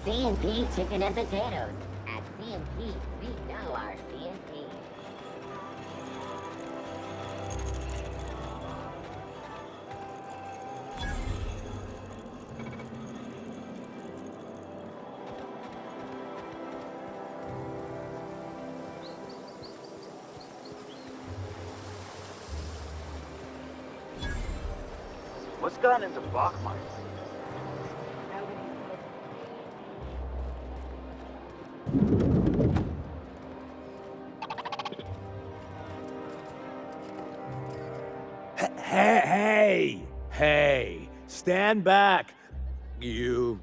C&P chicken and potatoes. At C&P, we know our C&P. What's gotten into Bachmeister? Hey, stand back. You.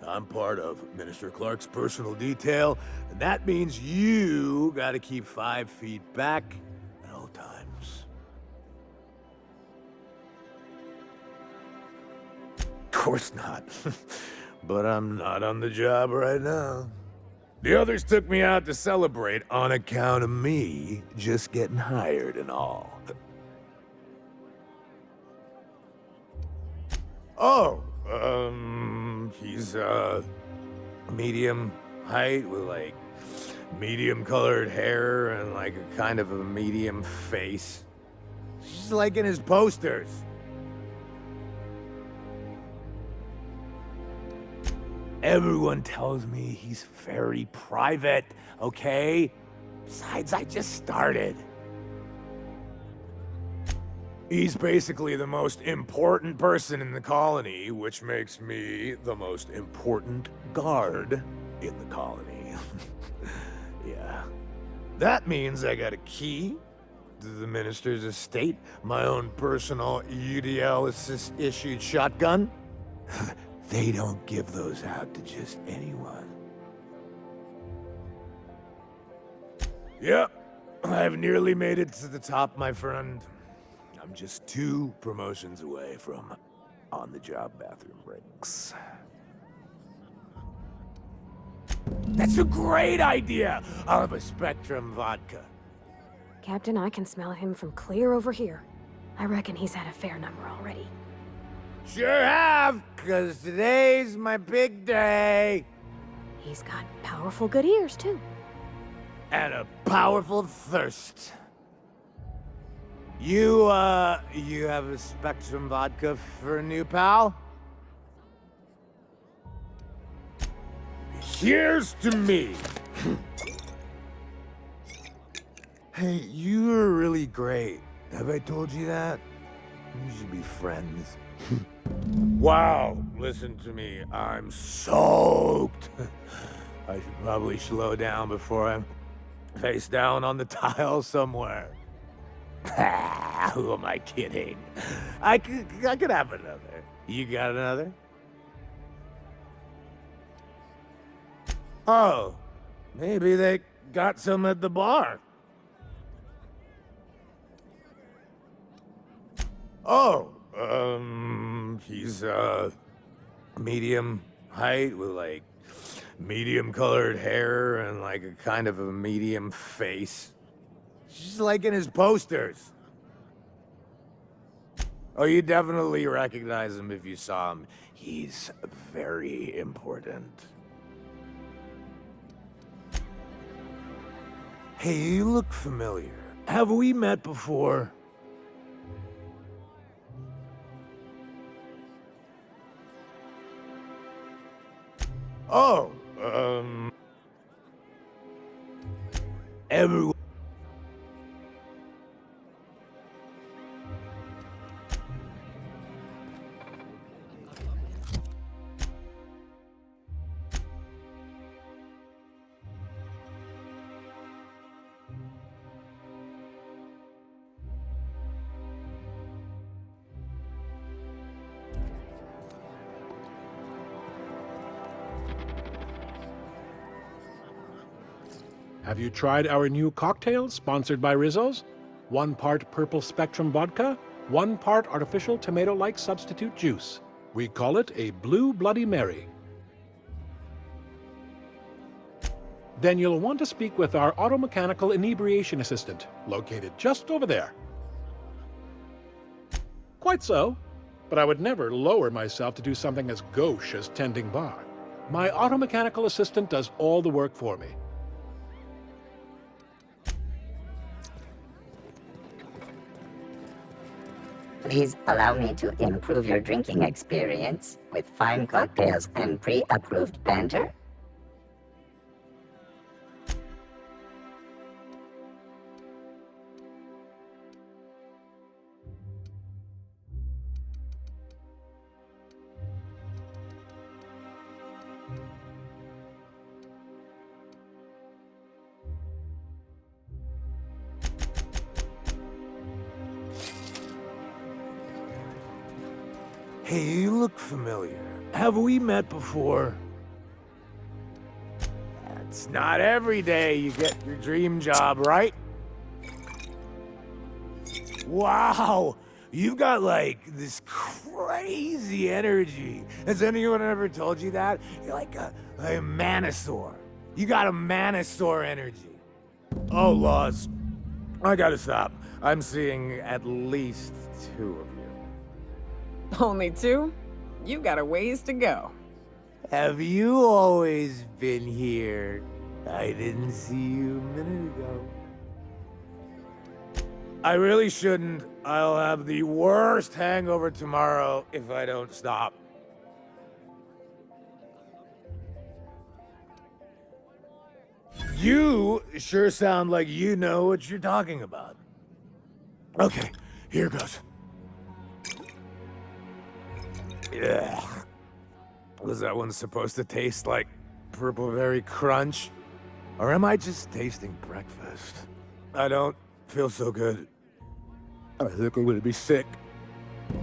I'm part of Minister Clark's personal detail, and that means you gotta keep 5 feet back at all times. Of course not. But I'm not on the job right now. The others took me out to celebrate on account of me just getting hired and all. Oh, he's, medium height with, like, medium-colored hair and, like, a kind of a medium face. Just like in his posters. Everyone tells me he's very private, okay? Besides, I just started. He's basically the most important person in the colony, which makes me the most important guard in the colony. Yeah. That means I got a key to the minister's estate, my own personal UDL-issued shotgun. They don't give those out to just anyone. Yep, I've nearly made it to the top, my friend. I'm just 2 promotions away from on-the-job bathroom breaks. That's a great idea! I'll have a Spectrum vodka. Captain, I can smell him from clear over here. I reckon he's had a fair number already. Sure have, 'cause today's my big day. He's got powerful good ears, too. And a powerful thirst. You have a Spectrum vodka for a new pal? Here's to me. Hey, you are really great. Have I told you that? We should be friends. Wow, listen to me. I'm soaked. I should probably slow down before I'm face down on the tile somewhere. Who am I kidding? I could have another. You got another? Oh, maybe they got some at the bar. Oh, he's, medium height with, like, medium-colored hair and, like, a kind of a medium face. Just like in his posters. Oh, you definitely recognize him if you saw him. He's very important. Hey, you look familiar. Have we met before? Oh, everyone. Have you tried our new cocktail sponsored by Rizzo's? 1 part purple Spectrum vodka, 1 part artificial tomato-like substitute juice. We call it a Blue Bloody Mary. Then you'll want to speak with our automechanical inebriation assistant, located just over there. Quite so, but I would never lower myself to do something as gauche as tending bar. My automechanical assistant does all the work for me. Please allow me to improve your drinking experience with fine cocktails and pre-approved banter. Hey, you look familiar. Have we met before? It's not every day you get your dream job, right? Wow! You've got, like, this crazy energy. Has anyone ever told you that? You're like a manosaur. You got a manosaur energy. Oh, Laws. I gotta stop. I'm seeing at least 2 of you. Only 2? You got a ways to go. Have you always been here? I didn't see you a minute ago. I really shouldn't. I'll have the worst hangover tomorrow if I don't stop. You sure sound like you know what you're talking about. Okay, here goes. Yeah. Was that one supposed to taste like purple berry crunch? Or am I just tasting breakfast? I don't feel so good. I think I'm gonna be sick. I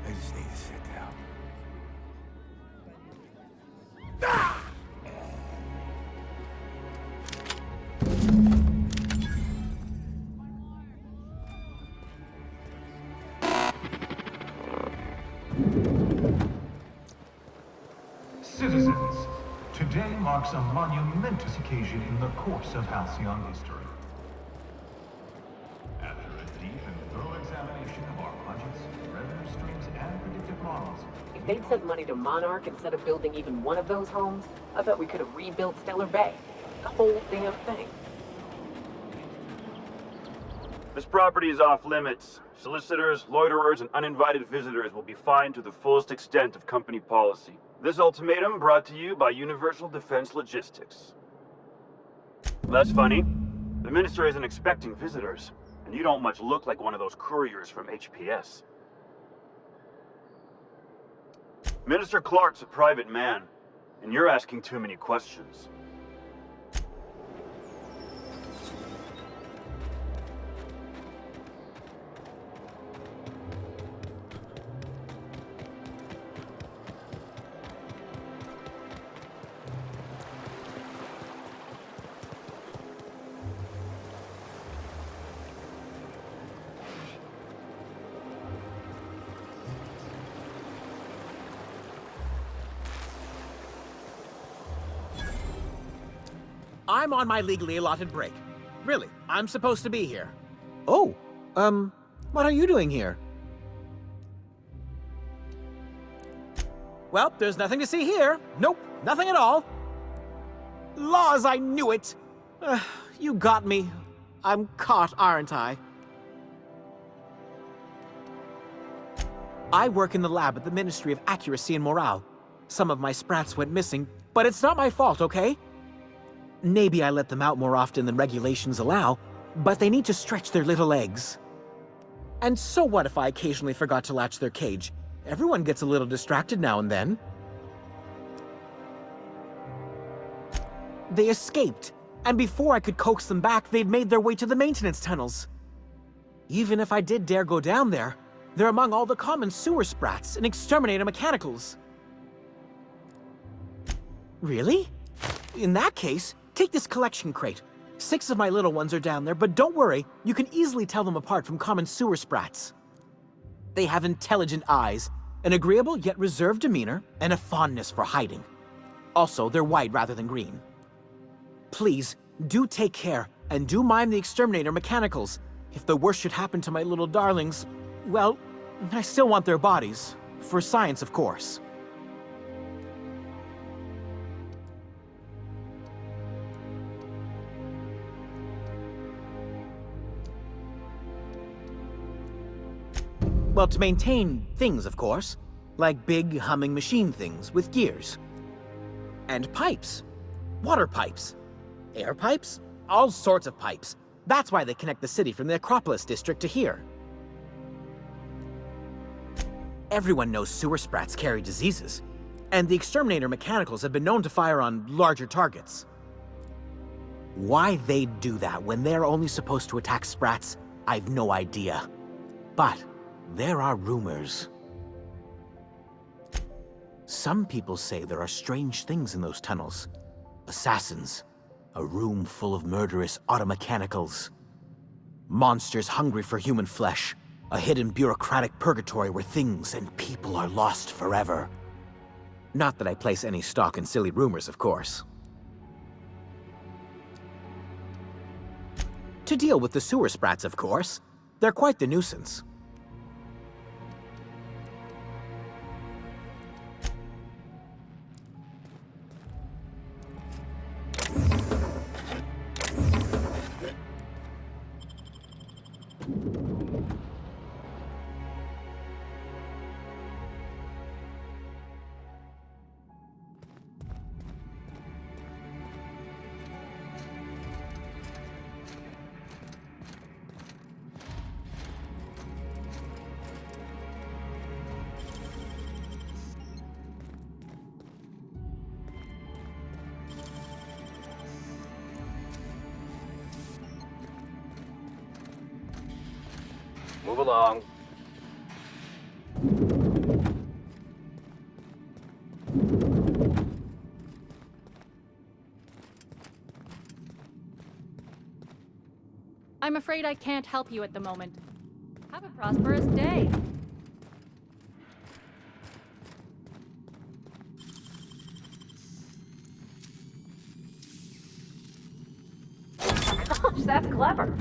just need to sit down. Ah! Citizens, today marks a monumentous occasion in the course of Halcyon history. After a deep and thorough examination of our budgets, revenue streams, and predictive models, If they'd sent money to Monarch instead of building even one of those homes, I bet we could have rebuilt Stellar Bay. The whole damn thing. This property is off limits. Solicitors, loiterers, and uninvited visitors will be fined to the fullest extent of company policy. This ultimatum brought to you by Universal Defense Logistics. That's funny. The Minister isn't expecting visitors, and you don't much look like one of those couriers from HPS. Minister Clark's a private man, and you're asking too many questions. I'm on my legally allotted break. Really, I'm supposed to be here. Oh, what are you doing here? Well, there's nothing to see here. Nope, nothing at all. Laws, I knew it! You got me. I'm caught, aren't I? I work in the lab at the Ministry of Accuracy and Morale. Some of my sprats went missing, but it's not my fault, okay? Maybe I let them out more often than regulations allow, but they need to stretch their little legs. And so what if I occasionally forgot to latch their cage? Everyone gets a little distracted now and then. They escaped, and before I could coax them back, they'd made their way to the maintenance tunnels. Even if I did dare go down there, they're among all the common sewer sprats and exterminator mechanicals. Really? In that case, take this collection crate. 6 of my little ones are down there, but don't worry, you can easily tell them apart from common sewer sprats. They have intelligent eyes, an agreeable yet reserved demeanor, and a fondness for hiding. Also, they're white rather than green. Please, do take care, and do mind the exterminator mechanicals. If the worst should happen to my little darlings, well, I still want their bodies. For science, of course. Well, to maintain things, of course. Like big, humming machine things with gears. And pipes. Water pipes. Air pipes. All sorts of pipes. That's why they connect the city from the Acropolis district to here. Everyone knows sewer sprats carry diseases. And the exterminator mechanicals have been known to fire on larger targets. Why they'd do that when they're only supposed to attack sprats, I've no idea. But there are rumors. Some people say there are strange things in those tunnels. Assassins. A room full of murderous automechanicals. Monsters hungry for human flesh. A hidden bureaucratic purgatory where things and people are lost forever. Not that I place any stock in silly rumors, of course. To deal with the sewer sprats, of course. They're quite the nuisance. Move along. I'm afraid I can't help you at the moment. Have a prosperous day. Gosh, that's clever.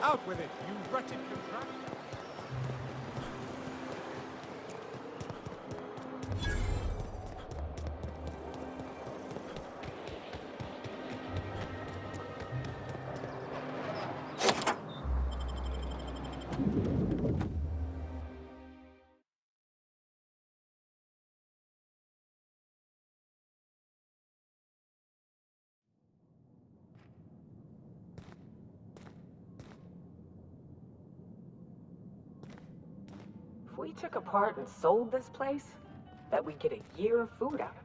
Out with it, you wretched contraption! If we took apart and sold this place, bet we'd get a year of food out of it.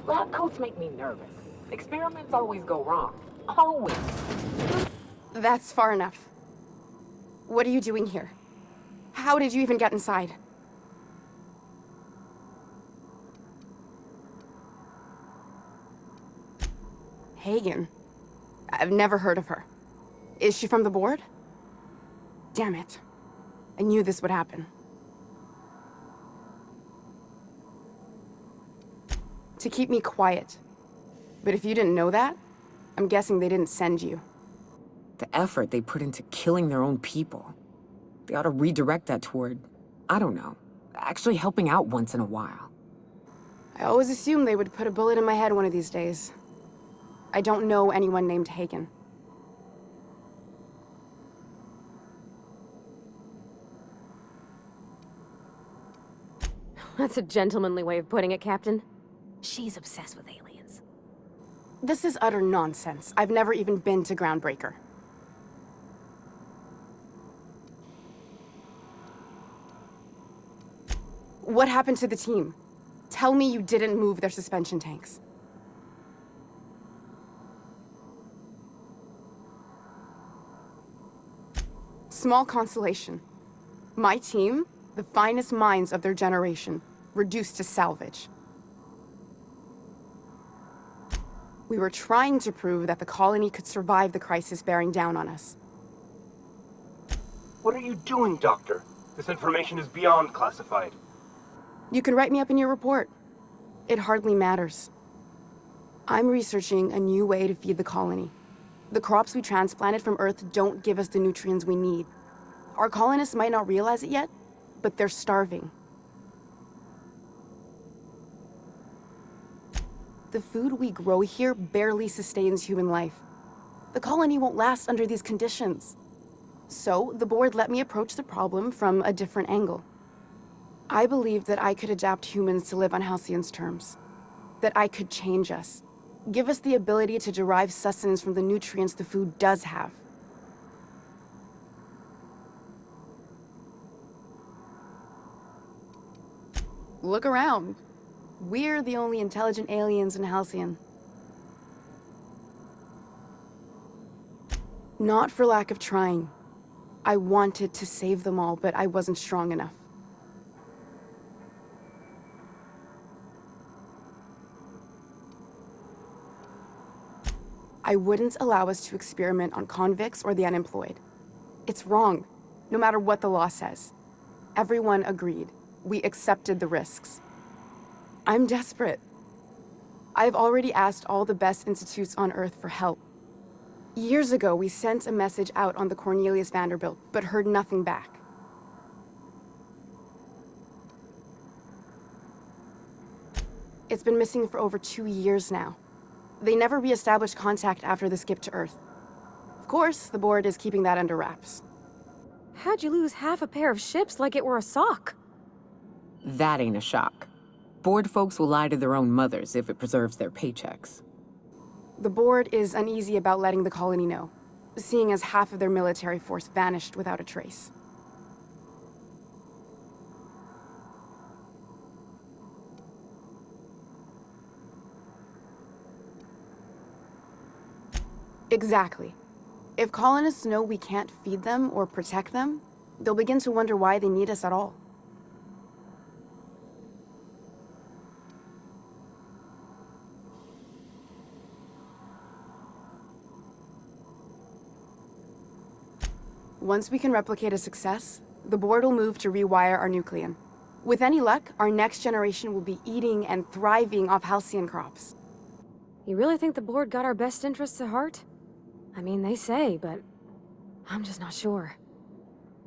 Lab coats make me nervous. Experiments always go wrong. Always. That's far enough. What are you doing here? How did you even get inside? Hagen? I've never heard of her. Is she from the board? Damn it. I knew this would happen. To keep me quiet. But if you didn't know that, I'm guessing they didn't send you. The effort they put into killing their own people. They ought to redirect that toward, I don't know, actually helping out once in a while. I always assumed they would put a bullet in my head one of these days. I don't know anyone named Hagen. That's a gentlemanly way of putting it, Captain. She's obsessed with aliens. This is utter nonsense. I've never even been to Groundbreaker. What happened to the team? Tell me you didn't move their suspension tanks. Small consolation. My team, the finest minds of their generation, reduced to salvage. We were trying to prove that the colony could survive the crisis bearing down on us. What are you doing, Doctor? This information is beyond classified. You can write me up in your report. It hardly matters. I'm researching a new way to feed the colony. The crops we transplanted from Earth don't give us the nutrients we need. Our colonists might not realize it yet, but they're starving. The food we grow here barely sustains human life. The colony won't last under these conditions. So, the board let me approach the problem from a different angle. I believed that I could adapt humans to live on Halcyon's terms. That I could change us. Give us the ability to derive sustenance from the nutrients the food does have. Look around. We're the only intelligent aliens in Halcyon. Not for lack of trying. I wanted to save them all, but I wasn't strong enough. I wouldn't allow us to experiment on convicts or the unemployed. It's wrong, no matter what the law says. Everyone agreed. We accepted the risks. I'm desperate. I've already asked all the best institutes on Earth for help. Years ago, we sent a message out on the Cornelius Vanderbilt, but heard nothing back. It's been missing for over 2 years now. They never re-established contact after the skip to Earth. Of course, the board is keeping that under wraps. How'd you lose half a pair of ships like it were a sock? That ain't a shock. Board folks will lie to their own mothers if it preserves their paychecks. The board is uneasy about letting the colony know, seeing as half of their military force vanished without a trace. Exactly. If colonists know we can't feed them or protect them, they'll begin to wonder why they need us at all. Once we can replicate a success, the board will move to rewire our nucleon. With any luck, our next generation will be eating and thriving off Halcyon crops. You really think the board got our best interests at heart? I mean, they say, but I'm just not sure.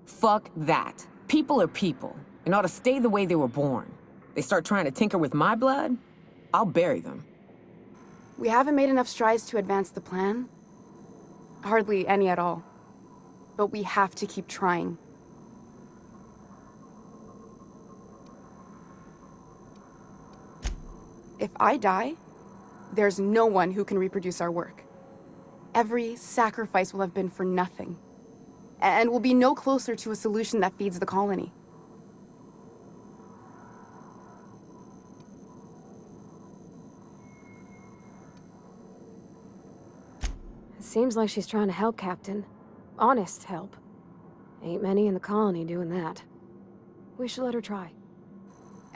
Fuck that. People are people, and ought to stay the way they were born. They start trying to tinker with my blood, I'll bury them. We haven't made enough strides to advance the plan. Hardly any at all. But we have to keep trying. If I die, there's no one who can reproduce our work. Every sacrifice will have been for nothing. And we'll be no closer to a solution that feeds the colony. Seems like she's trying to help, Captain. Honest help. Ain't many in the colony doing that. We should let her try.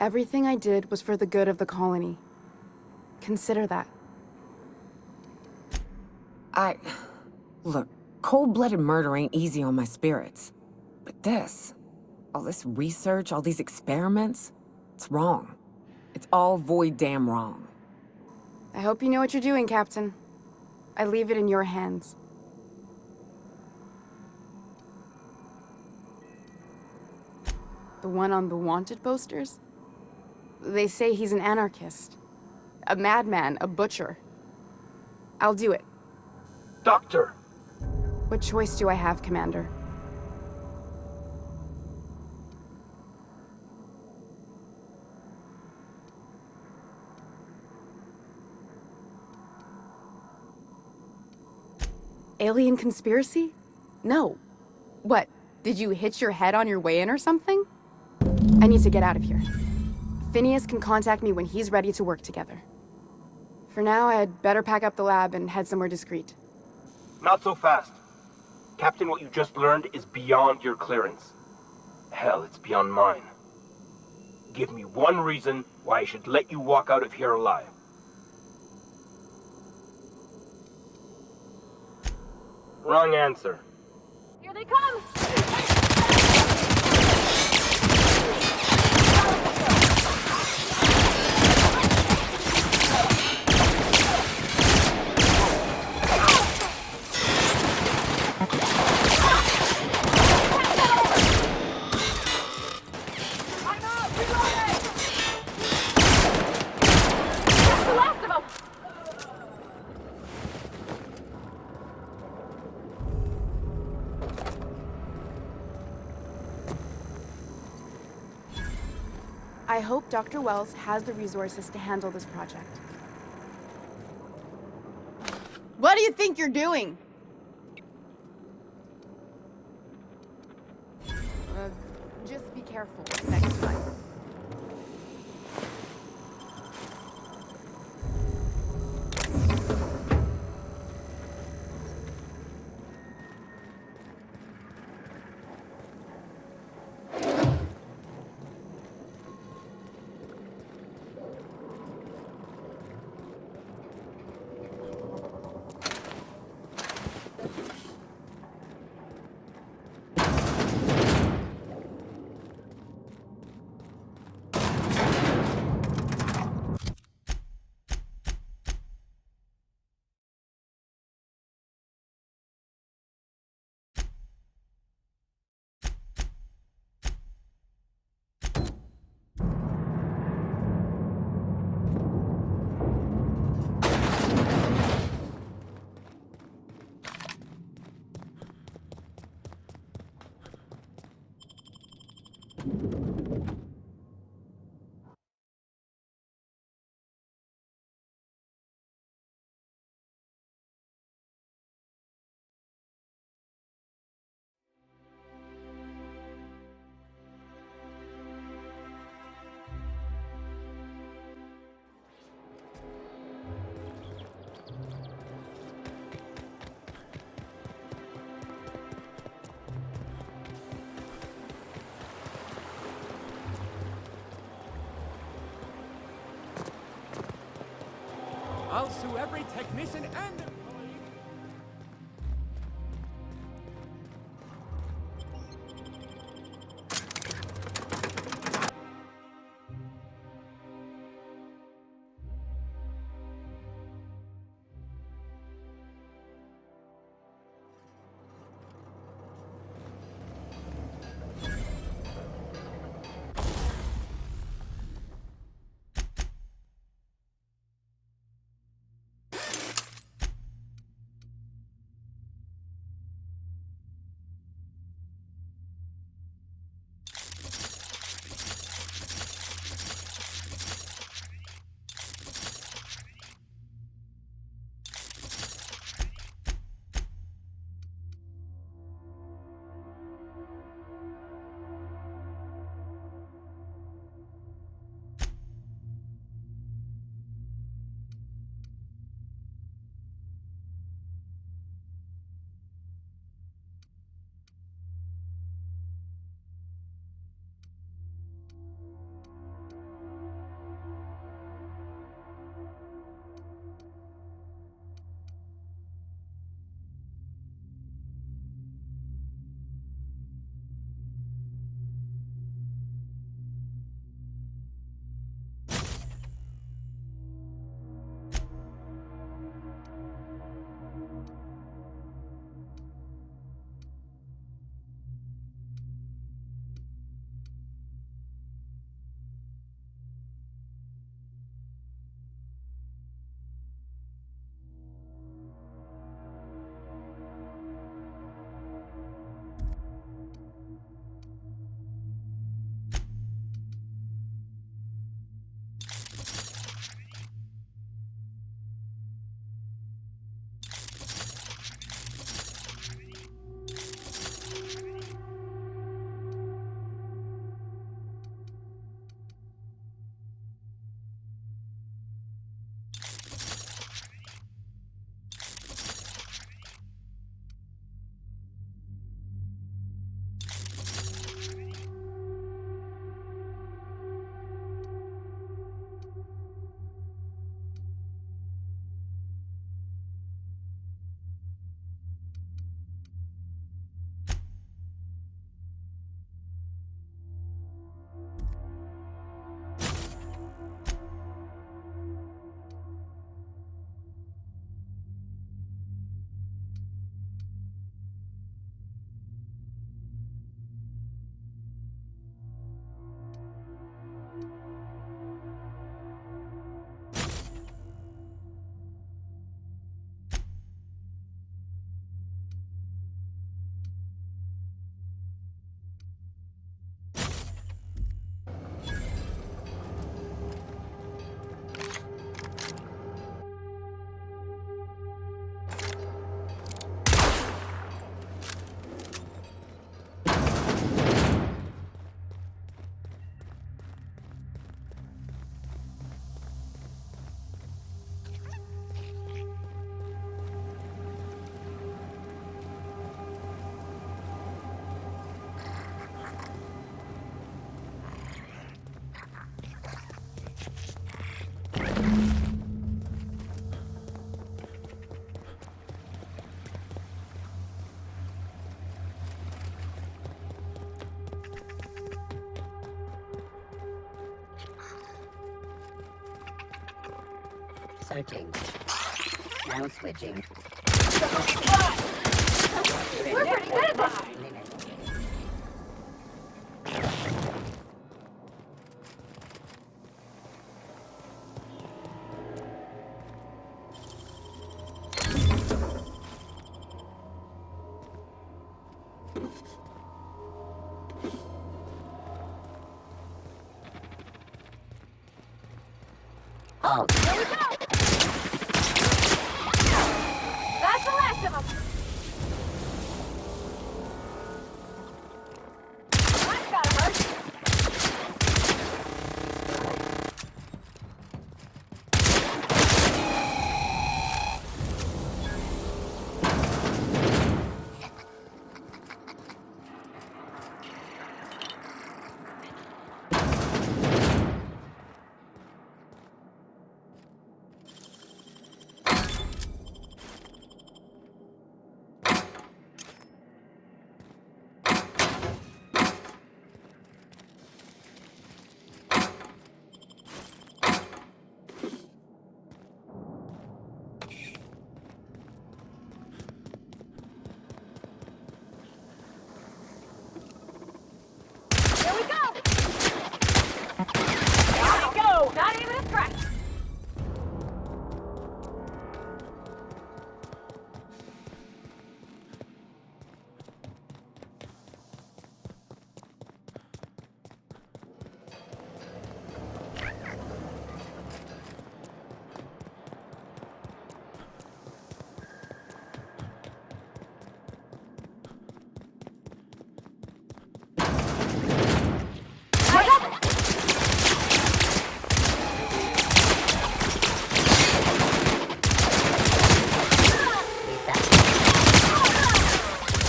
Everything I did was for the good of the colony. Consider that. Look, cold-blooded murder ain't easy on my spirits. But this, all this research, all these experiments, it's wrong. It's all void damn wrong. I hope you know what you're doing, Captain. I leave it in your hands. The one on the wanted posters? They say he's an anarchist. A madman, a butcher. I'll do it. Doctor! What choice do I have, Commander? Alien conspiracy? No. What, did you hit your head on your way in or something? I need to get out of here. Phineas can contact me when he's ready to work together. For now, I'd better pack up the lab and head somewhere discreet. Not so fast. Captain, what you just learned is beyond your clearance. Hell, it's beyond mine. Give me one reason why I should let you walk out of here alive. Wrong answer. Here they come! I hope Dr. Wells has the resources to handle this project. What do you think you're doing? Just be careful next time. I'll sue every technician and employee. Searching. Now switching. We're pretty good at this. Oh, Here we go! That's the last of them! I've got him, Bert. Here we go! There we go! Not even a scratch!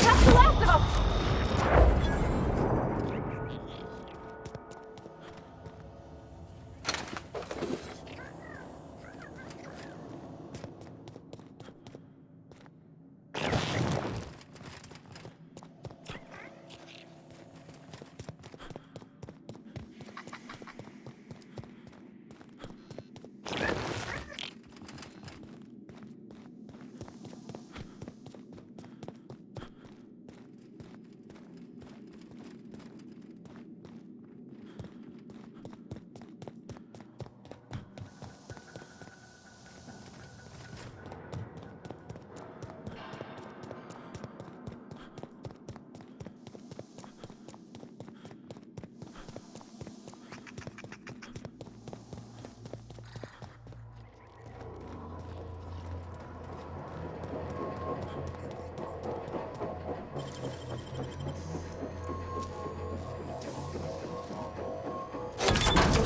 That's the last of them!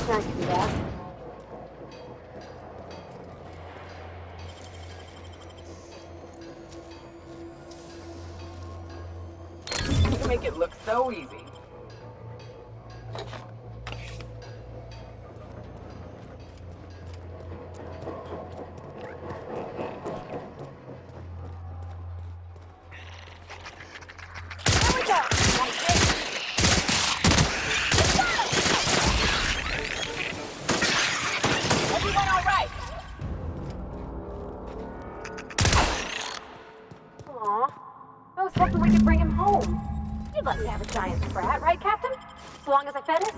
Wish I could do that. You make it look so easy. Here we go! Like this. Everyone all right? Aw, I was hoping we could bring him home. You'd let me have a giant sprat, right, Captain? As long as I fed it?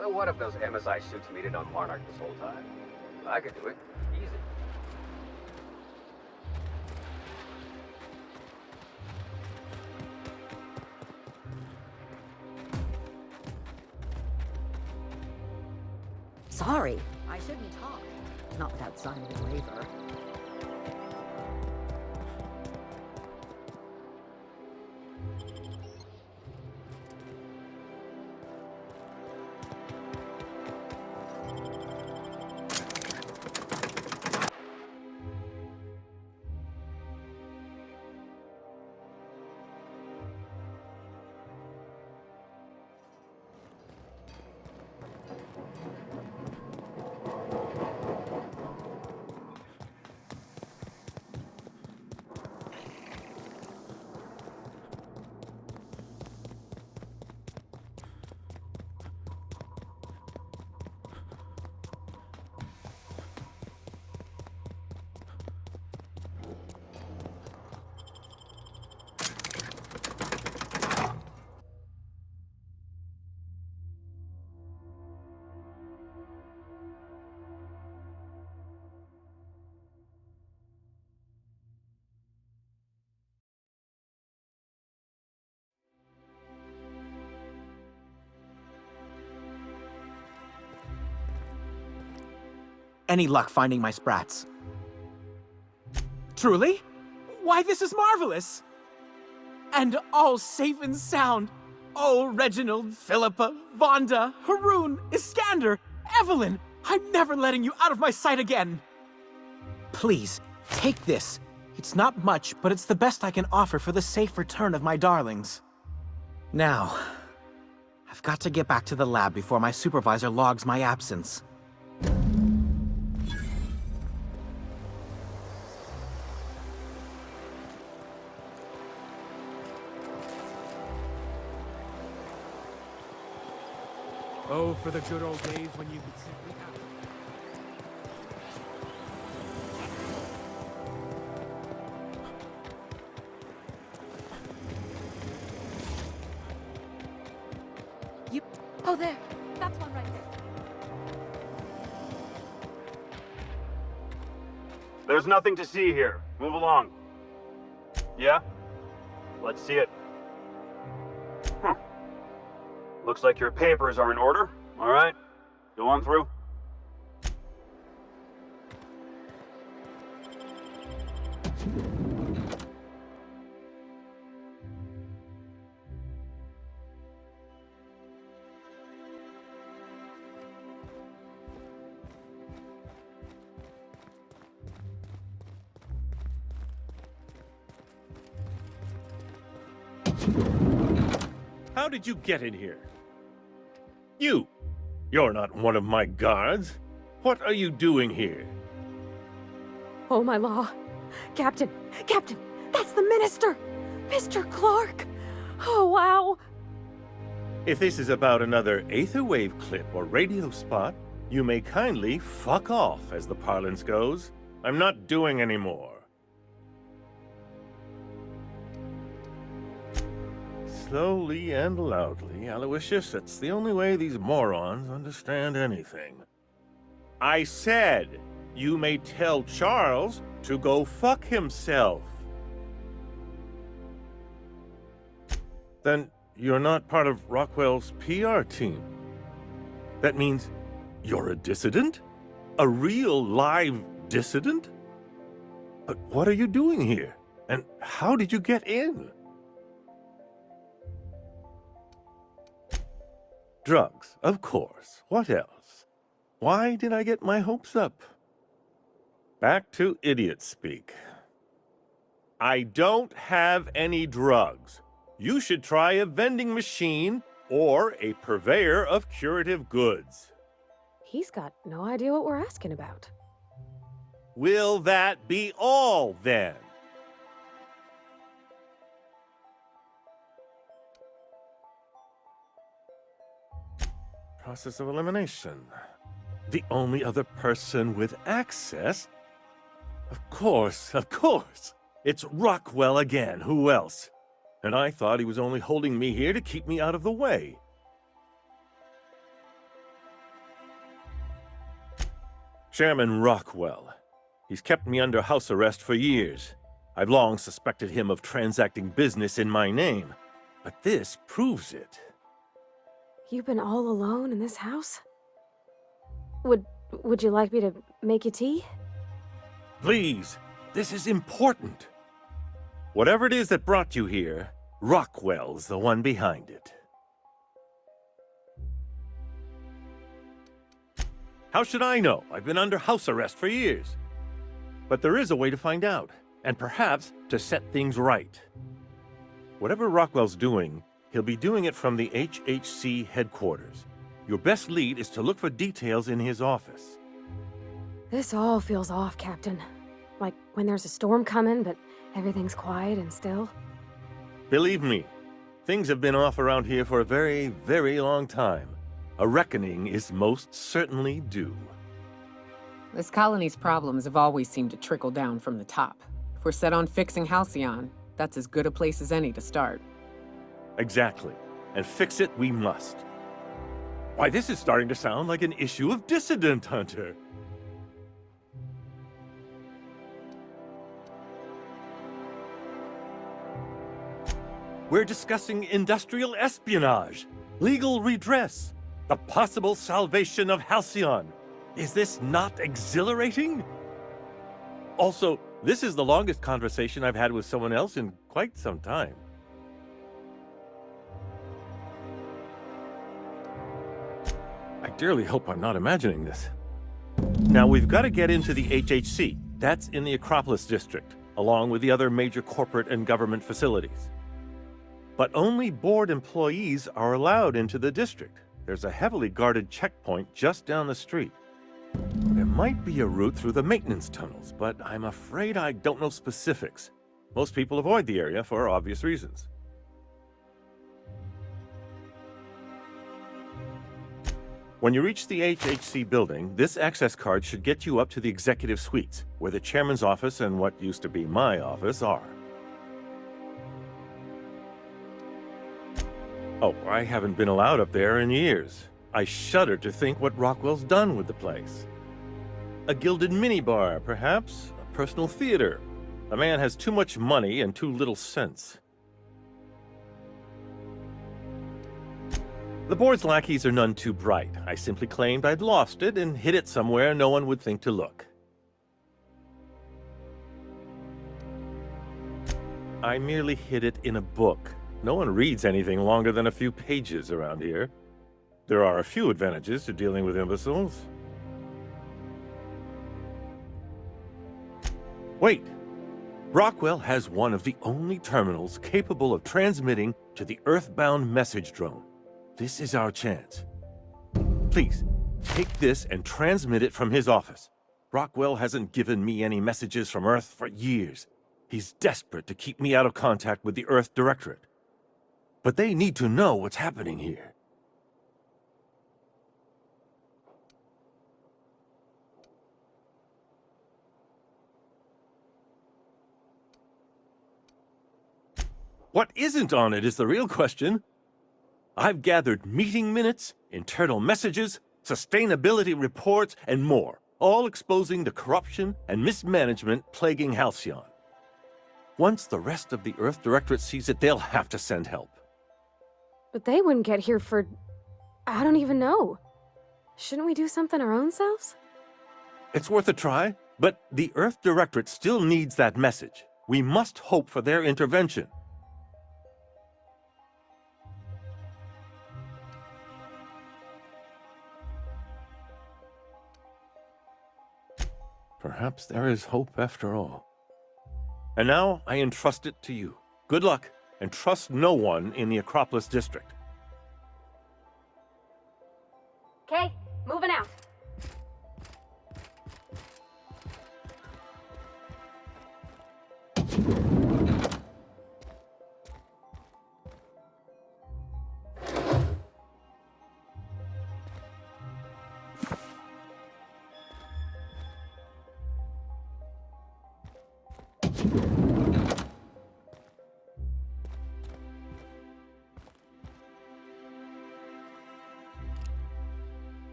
So what if those MSI suits needed on Monarch this whole time? I could do it. Easy. Sorry, I shouldn't talk. Not without signing a waiver. Any luck finding my sprats? Truly? Why, this is marvelous! And all safe and sound. Oh, Reginald, Philippa, Vonda, Haroon, Iskander, Evelyn, I'm never letting you out of my sight again! Please, take this. It's not much, but it's the best I can offer for the safe return of my darlings. Now, I've got to get back to the lab before my supervisor logs my absence. Oh, for the good old days when you could simply have... You... Oh, there. That's one right there. There's nothing to see here. Move along. Yeah? Let's see it. Looks like your papers are in order. All right, go on through. How did you get in here? You're not one of my guards. What are you doing here? Oh, my law. Captain, that's the minister! Mr. Clark! Oh, wow! If this is about another Aetherwave clip or radio spot, you may kindly fuck off, as the parlance goes. I'm not doing any more. Slowly and loudly, Aloysius, it's the only way these morons understand anything. I said, you may tell Charles to go fuck himself. Then you're not part of Rockwell's PR team. That means you're a dissident? A real live dissident? But what are you doing here? And how did you get in? Drugs, of course. What else? Why did I get my hopes up? Back to idiot speak. I don't have any drugs. You should try a vending machine or a purveyor of curative goods. He's got no idea what we're asking about. Will that be all, then? Process of elimination. The only other person with access? Of course. It's Rockwell again. Who else? And I thought he was only holding me here to keep me out of the way. Chairman Rockwell. He's kept me under house arrest for years. I've long suspected him of transacting business in my name, but this proves it. You've been all alone in this house? Would you like me to make you tea? Please, this is important. Whatever it is that brought you here, Rockwell's the one behind it. How should I know? I've been under house arrest for years. But there is a way to find out, and perhaps to set things right. Whatever Rockwell's doing, he'll be doing it from the HHC headquarters. Your best lead is to look for details in his office. This all feels off, Captain. Like when there's a storm coming, but everything's quiet and still. Believe me, things have been off around here for a very, very long time. A reckoning is most certainly due. This colony's problems have always seemed to trickle down from the top. If we're set on fixing Halcyon, that's as good a place as any to start. Exactly. And fix it we must. Why, this is starting to sound like an issue of Dissident Hunter. We're discussing industrial espionage, legal redress, the possible salvation of Halcyon. Is this not exhilarating? Also, this is the longest conversation I've had with someone else in quite some time. I dearly hope I'm not imagining this. Now, we've got to get into the HHC. That's in the Acropolis district, along with the other major corporate and government facilities. But only board employees are allowed into the district. There's a heavily guarded checkpoint just down the street. There might be a route through the maintenance tunnels, but I'm afraid I don't know specifics. Most people avoid the area for obvious reasons. When you reach the HHC building, this access card should get you up to the executive suites, where the chairman's office and what used to be my office are. Oh, I haven't been allowed up there in years. I shudder to think what Rockwell's done with the place. A gilded minibar, perhaps? A personal theater. The man has too much money and too little sense. The board's lackeys are none too bright. I simply claimed I'd lost it and hid it somewhere no one would think to look. I merely hid it in a book. No one reads anything longer than a few pages around here. There are a few advantages to dealing with imbeciles. Wait! Rockwell has one of the only terminals capable of transmitting to the Earthbound message drone. This is our chance. Please, take this and transmit it from his office. Rockwell hasn't given me any messages from Earth for years. He's desperate to keep me out of contact with the Earth Directorate. But they need to know what's happening here. What isn't on it is the real question. I've gathered meeting minutes, internal messages, sustainability reports, and more, all exposing the corruption and mismanagement plaguing Halcyon. Once the rest of the Earth Directorate sees it, they'll have to send help. But they wouldn't get here for... I don't even know. Shouldn't we do something our own selves? It's worth a try, but the Earth Directorate still needs that message. We must hope for their intervention. Perhaps there is hope after all. And now I entrust it to you. Good luck, and trust no one in the Acropolis district. Okay, moving out.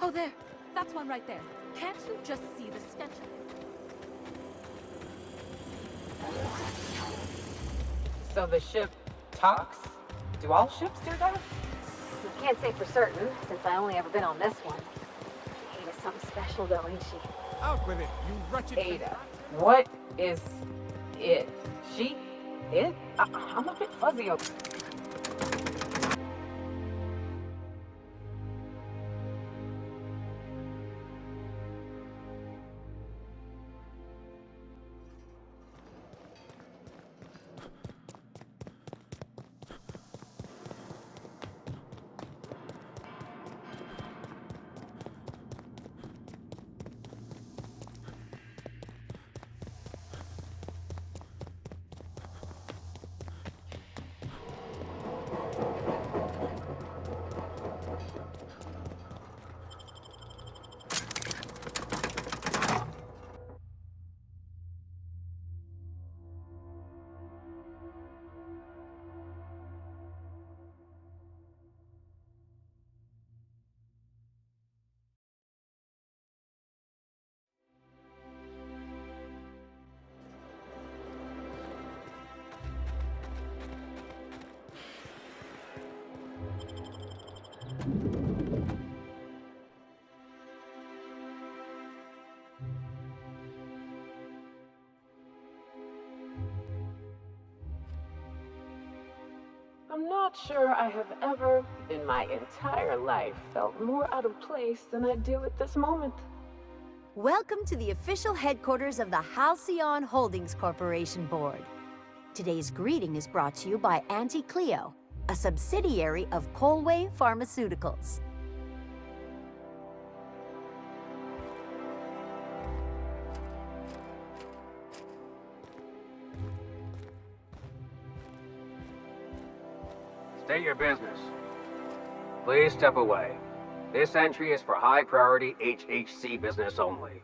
Oh, there. That's one right there. Can't you just see the stench of it? So the ship talks? Do all ships do that? I can't say for certain, since I only ever been on this one. Ada's something special, though, ain't she? Out with it, you wretched... Ada. What is it? She? It? I'm a bit fuzzy over... I'm not sure I have ever, in my entire life, felt more out of place than I do at this moment. Welcome to the official headquarters of the Halcyon Holdings Corporation Board. Today's greeting is brought to you by Auntie Cleo, a subsidiary of Colway Pharmaceuticals. State your business. Please step away. This entry is for high-priority HHC business only.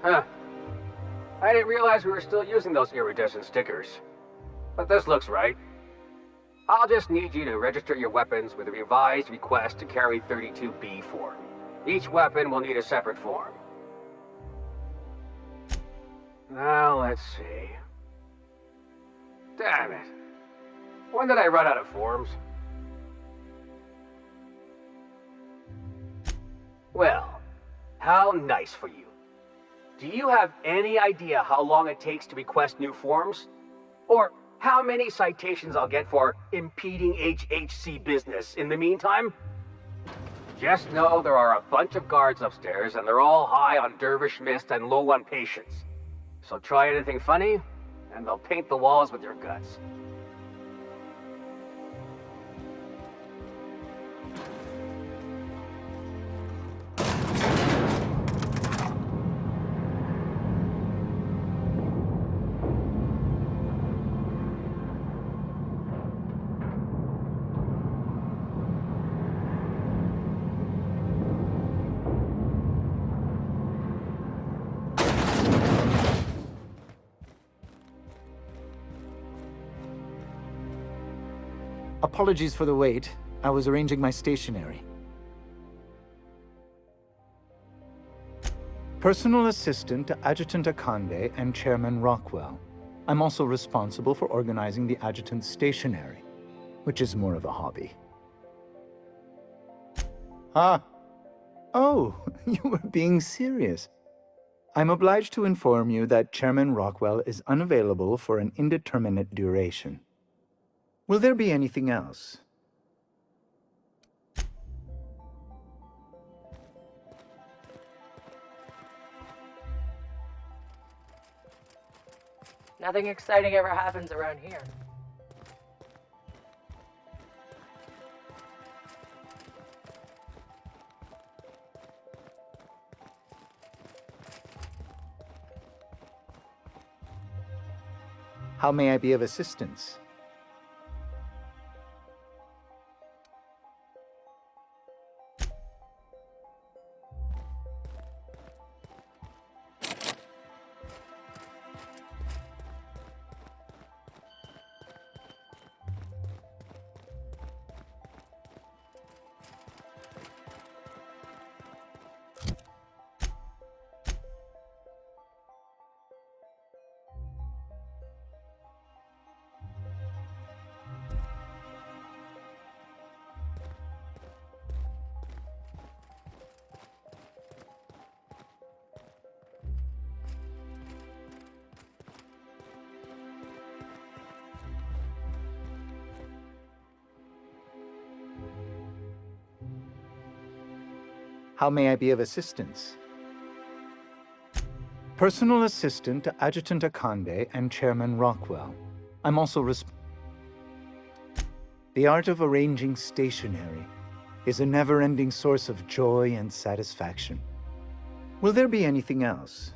Huh. I didn't realize we were still using those iridescent stickers. But this looks right. I'll just need you to register your weapons with a revised request to carry 32B form. Each weapon will need a separate form. Now, let's see. Damn it. When did I run out of forms? Well, how nice for you. Do you have any idea how long it takes to request new forms? Or how many citations I'll get for impeding HHC business in the meantime? Just know there are a bunch of guards upstairs and they're all high on dervish mist and low on patience. So try anything funny, and they'll paint the walls with your guts. Apologies for the wait. I was arranging my stationery. Personal assistant to Adjutant Akande and Chairman Rockwell. I'm also responsible for organizing the adjutant's stationery, which is more of a hobby. Ah. Oh, you were being serious. I'm obliged to inform you that Chairman Rockwell is unavailable for an indeterminate duration. Will there be anything else? Nothing exciting ever happens around here. How may I be of assistance? How may I be of assistance? Personal assistant to Adjutant Akande and Chairman Rockwell. I'm also The art of arranging stationery is a never-ending source of joy and satisfaction. Will there be anything else?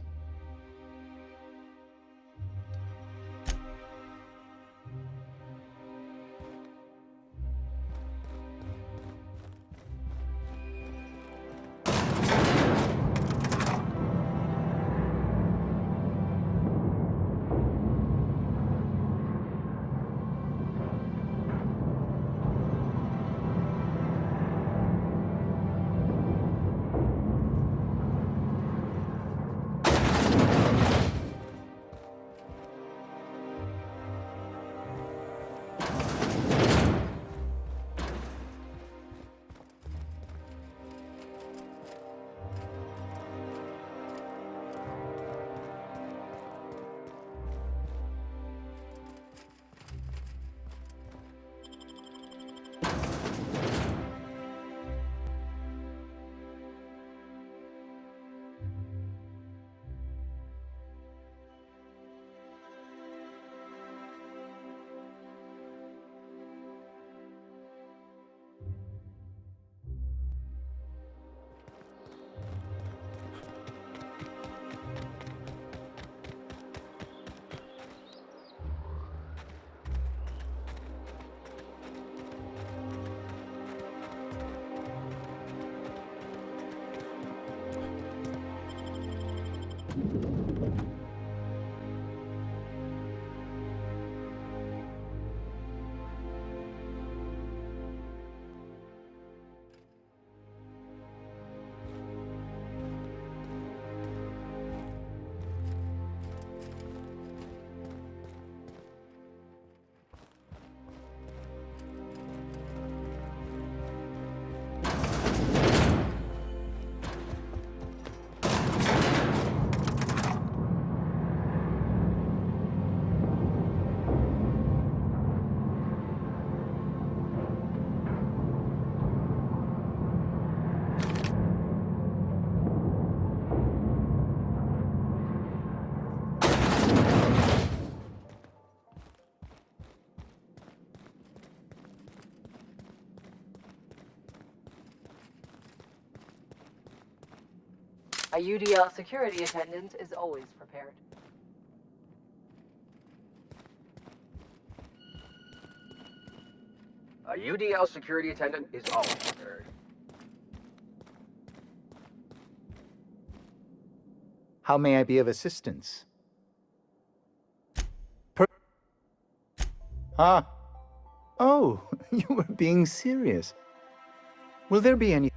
A UDL security attendant is always prepared. A UDL security attendant is always prepared. How may I be of assistance? Ah. Oh, you were being serious. Will there be any...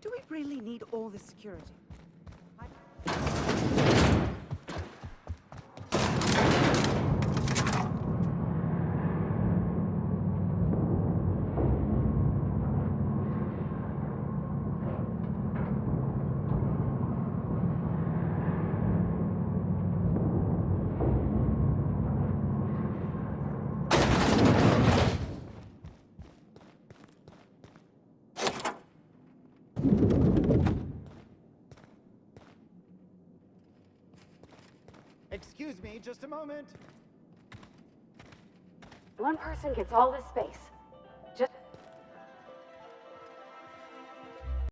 Do we really need all this security? Excuse me, just a moment. One person gets all this space.